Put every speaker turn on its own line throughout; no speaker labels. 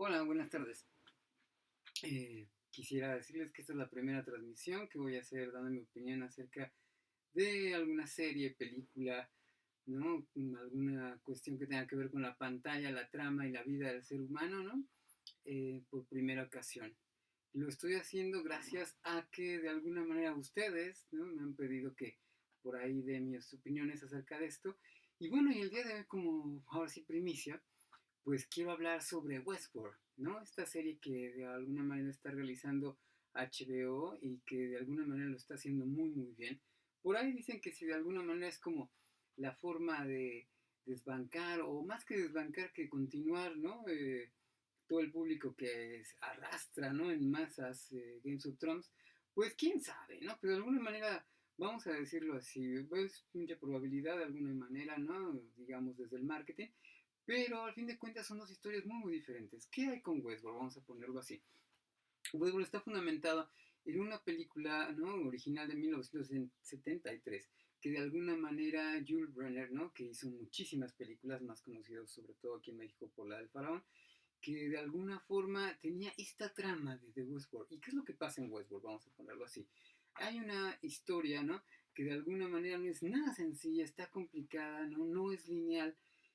Hola, buenas tardes. Quisiera decirles que esta es la primera transmisión que voy a hacer dando mi opinión acerca de alguna serie, película, ¿no? Alguna cuestión que tenga que ver con la pantalla, la trama y la vida del ser humano, ¿no? Por primera ocasión. Lo estoy haciendo gracias a que de alguna manera ustedes, ¿no? Me han pedido que por ahí dé mis opiniones acerca de esto. Y bueno, y el día de hoy, como ahora sí primicia, pues quiero hablar sobre Westworld, ¿no? Esta serie que de alguna manera está realizando HBO y que de alguna manera lo está haciendo muy, muy bien. Por ahí dicen que si de alguna manera es como la forma de desbancar, o más que desbancar, que continuar, ¿no? Todo el público que arrastra, ¿no? En masas Games of Thrones, pues quién sabe, ¿no? Pero de alguna manera, vamos a decirlo así, pues mucha probabilidad de alguna manera, ¿no? Digamos desde el marketing, pero al fin de cuentas son dos historias muy, muy diferentes. ¿Qué hay con Westworld? Vamos a ponerlo así. Westworld está fundamentado en una película, ¿no? Original de 1973, que de alguna manera Jules Brenner, ¿no? Que hizo muchísimas películas, más conocidas sobre todo aquí en México por la del Faraón, que de alguna forma tenía esta trama de Westworld. ¿Y qué es lo que pasa en Westworld? Vamos a ponerlo así. Hay una historia, ¿no? Que de alguna manera no es nada sencilla, está complicada, ¿no? No es lineal,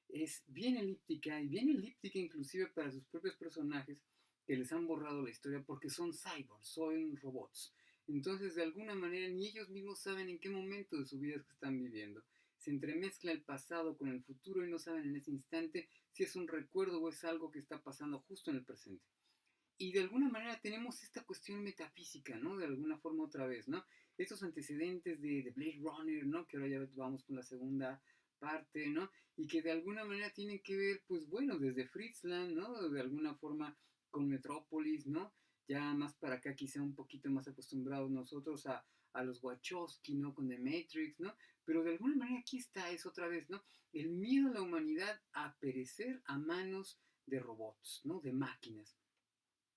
es bien elíptica inclusive para sus propios personajes que les han borrado la historia porque son cyborgs, son robots. Entonces, de alguna manera, ni ellos mismos saben en qué momento de su vida es que están viviendo. Se entremezcla el pasado con el futuro y no saben en ese instante si es un recuerdo o es algo que está pasando justo en el presente. Y de alguna manera tenemos esta cuestión metafísica, ¿no? De alguna forma otra vez, ¿no? Estos antecedentes de Blade Runner, ¿no? Que ahora ya vamos con la segunda parte, ¿no? Y que de alguna manera tienen que ver, pues bueno, desde Fritzland, ¿no? De alguna forma con Metrópolis, ¿no? Ya más para acá quizá un poquito más acostumbrados nosotros a los Wachowski, ¿no? Con The Matrix, ¿no? Pero de alguna manera aquí está, es otra vez, ¿no? El miedo a la humanidad a perecer a manos de robots, ¿no? De máquinas.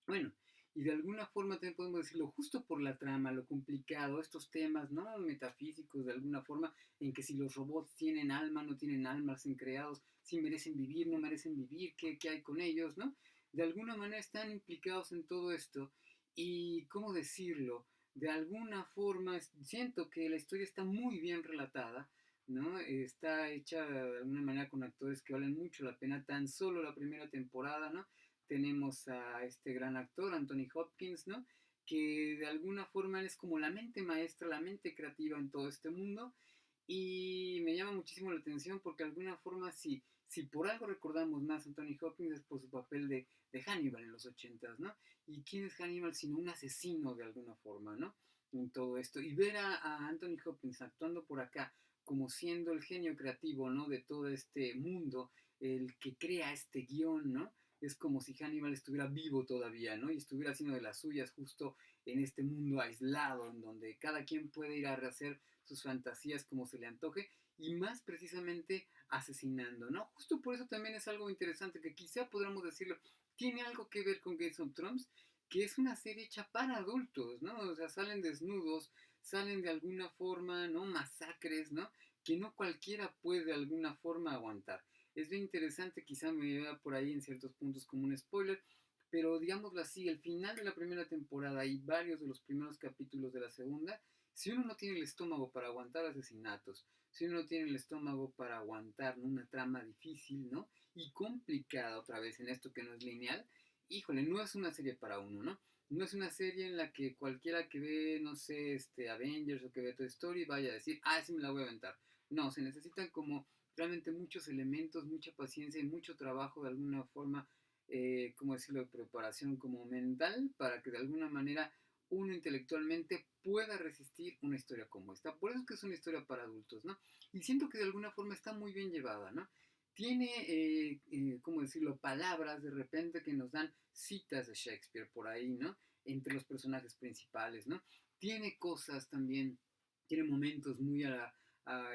Bueno, y de alguna forma también podemos decirlo, justo por la trama, lo complicado, estos temas, ¿no? Metafísicos, de alguna forma, en que si los robots tienen alma, no tienen alma, son creados, si merecen vivir, no merecen vivir, qué hay con ellos, ¿no? De alguna manera están implicados en todo esto y, ¿cómo decirlo? De alguna forma siento que la historia está muy bien relatada, ¿no? Está hecha de alguna manera con actores que valen mucho la pena, tan solo la primera temporada, ¿no? Tenemos a este gran actor, Anthony Hopkins, ¿no? Que de alguna forma él es como la mente maestra, la mente creativa en todo este mundo. Y me llama muchísimo la atención porque de alguna forma, si por algo recordamos más a Anthony Hopkins es por su papel de Hannibal en los ochentas, ¿no? ¿Y quién es Hannibal sino un asesino de alguna forma, ¿no? En todo esto. Y ver a Anthony Hopkins actuando por acá como siendo el genio creativo, ¿no? De todo este mundo, el que crea este guión, ¿no? Es como si Hannibal estuviera vivo todavía, ¿no? Y estuviera haciendo de las suyas justo en este mundo aislado, en donde cada quien puede ir a rehacer sus fantasías como se le antoje, y más precisamente asesinando, ¿no? Justo por eso también es algo interesante, que quizá podríamos decirlo, tiene algo que ver con Games of Thrones, que es una serie hecha para adultos, ¿no? O sea, salen desnudos, salen de alguna forma, ¿no? Masacres, ¿no? Que no cualquiera puede de alguna forma aguantar. Es bien interesante, quizá me vea por ahí en ciertos puntos como un spoiler, pero digámoslo así, el final de la primera temporada y varios de los primeros capítulos de la segunda, si uno no tiene el estómago para aguantar asesinatos, si uno no tiene el estómago para aguantar, ¿no? Una trama difícil, ¿no? Y complicada otra vez en esto que no es lineal, híjole, no es una serie para uno, ¿no? No es una serie en la que cualquiera que ve, no sé, Avengers o que ve Toy Story vaya a decir, ah, sí me la voy a aventar. No, se necesitan como realmente muchos elementos, mucha paciencia y mucho trabajo de alguna forma, ¿cómo decirlo?, de preparación como mental para que de alguna manera uno intelectualmente pueda resistir una historia como esta. Por eso es que es una historia para adultos, ¿no? Y siento que de alguna forma está muy bien llevada, ¿no? Tiene, ¿cómo decirlo?, palabras de repente que nos dan citas de Shakespeare por ahí, ¿no? Entre los personajes principales, ¿no? Tiene cosas también, tiene momentos muy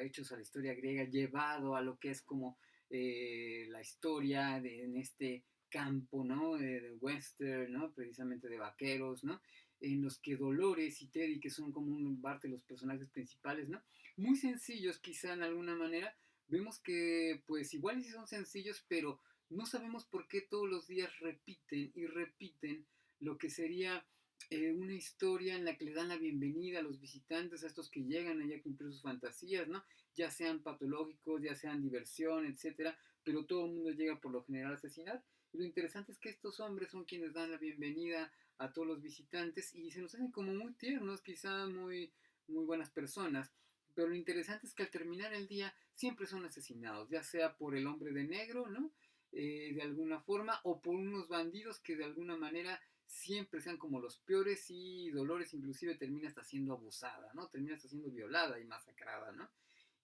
hechos a la historia griega, llevado a lo que es como la historia en este campo, ¿no? De western, ¿no? Precisamente de vaqueros, ¿no? En los que Dolores y Teddy, que son como un parte de los personajes principales, ¿no? Muy sencillos quizá en alguna manera, vemos que pues igual sí son sencillos, pero no sabemos por qué todos los días repiten y repiten lo que sería una historia en la que le dan la bienvenida a los visitantes, a estos que llegan allá a cumplir sus fantasías, ¿no? Ya sean patológicos, ya sean diversión, etcétera, pero todo el mundo llega por lo general a asesinar. Y lo interesante es que estos hombres son quienes dan la bienvenida a todos los visitantes y se nos hacen como muy tiernos, quizá muy buenas personas. Pero lo interesante es que al terminar el día siempre son asesinados, ya sea por el hombre de negro, ¿no? De alguna forma, o por unos bandidos que de alguna manera siempre sean como los peores y Dolores inclusive termina hasta siendo abusada, ¿no? Termina hasta siendo violada y masacrada, ¿no?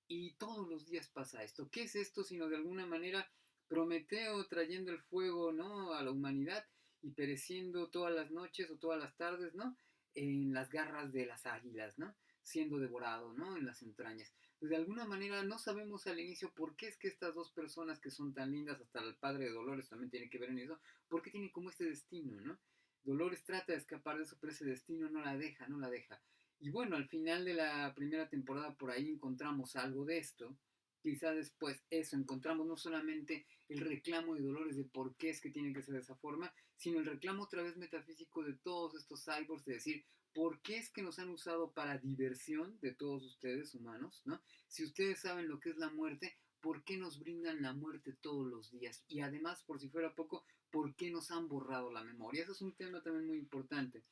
Y todos los días pasa esto. ¿Qué es esto sino de alguna manera Prometeo trayendo el fuego, ¿no? A la humanidad y pereciendo todas las noches o todas las tardes, ¿no? En las garras de las águilas, ¿no? Siendo devorado, ¿no? En las entrañas. Pues de alguna manera no sabemos al inicio por qué es que estas dos personas que son tan lindas, hasta el padre de Dolores también tiene que ver en eso, por qué tienen como este destino, ¿no? Dolores trata de escapar de eso, pero ese destino no la deja, no la deja. Y bueno, al final de la primera temporada por ahí encontramos algo de esto. Quizá después eso, encontramos no solamente el reclamo de Dolores de por qué es que tiene que ser de esa forma, sino el reclamo otra vez metafísico de todos estos cyborgs, de decir, ¿por qué es que nos han usado para diversión de todos ustedes humanos? ¿No? Si ustedes saben lo que es la muerte, ¿por qué nos brindan la muerte todos los días? Y además, por si fuera poco, ¿por qué nos han borrado la memoria? Eso es un tema también muy importante,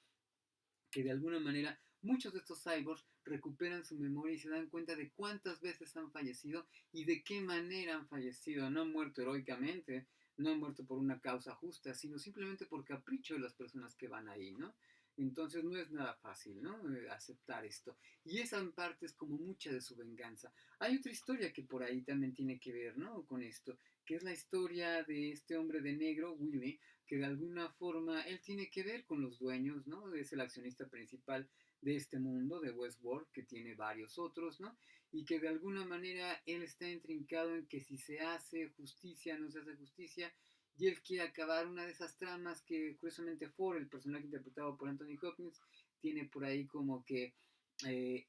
que de alguna manera muchos de estos cyborgs recuperan su memoria y se dan cuenta de cuántas veces han fallecido y de qué manera han fallecido. No han muerto heroicamente, no han muerto por una causa justa, sino simplemente por capricho de las personas que van ahí, ¿no? Entonces no es nada fácil, ¿no? Aceptar esto. Y esa en parte es como mucha de su venganza. Hay otra historia que por ahí también tiene que ver, ¿no? Con esto, que es la historia de este hombre de negro, Willy, que de alguna forma él tiene que ver con los dueños, ¿no? Es el accionista principal de este mundo, de Westworld, que tiene varios otros, ¿no? Y que de alguna manera él está intrincado en que si se hace justicia, no se hace justicia, y él quiere acabar una de esas tramas que curiosamente Ford, el personaje interpretado por Anthony Hopkins, tiene por ahí como que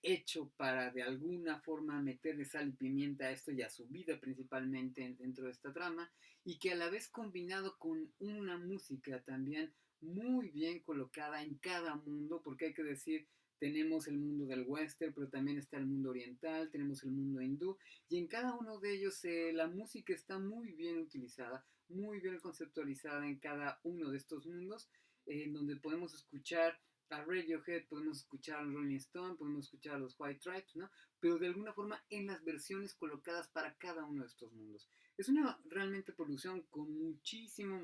hecho para de alguna forma meterle sal y pimienta a esto y a su vida principalmente dentro de esta trama, y que a la vez combinado con una música también muy bien colocada en cada mundo, porque hay que decir, tenemos el mundo del western, pero también está el mundo oriental, tenemos el mundo hindú, y en cada uno de ellos la música está muy bien utilizada, muy bien conceptualizada en cada uno de estos mundos, en donde podemos escuchar a Radiohead, podemos escuchar a Rolling Stone, podemos escuchar a los White Stripes, ¿no? Pero de alguna forma en las versiones colocadas para cada uno de estos mundos. Es una realmente producción con muchísimo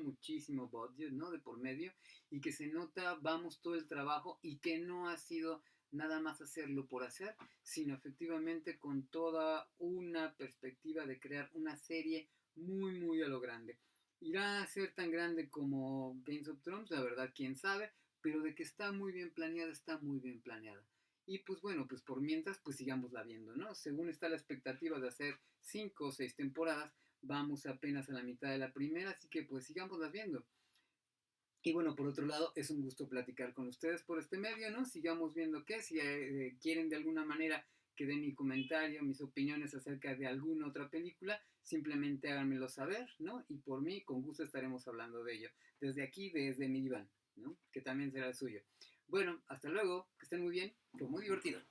budget, ¿no? De por medio, y que se nota, vamos, todo el trabajo y que no ha sido nada más hacerlo por hacer, sino efectivamente con toda una perspectiva de crear una serie muy a lo grande. ¿Irá a ser tan grande como Games of Thrones? La verdad, quién sabe, pero de que está muy bien planeada, está muy bien planeada. Y pues bueno, pues por mientras, pues sigámosla viendo, ¿no? Según está la expectativa de hacer 5 o 6 temporadas, vamos apenas a la mitad de la primera, así que pues sigámoslas viendo. Y bueno, por otro lado, es un gusto platicar con ustedes por este medio, ¿no? Sigamos viendo qué, si quieren de alguna manera que dé mi comentario, mis opiniones acerca de alguna otra película, simplemente háganmelo saber, ¿no? Y por mí, con gusto estaremos hablando de ello. Desde aquí, desde mi diván, ¿no? Que también será el suyo. Bueno, hasta luego, que estén muy bien, fue muy divertido.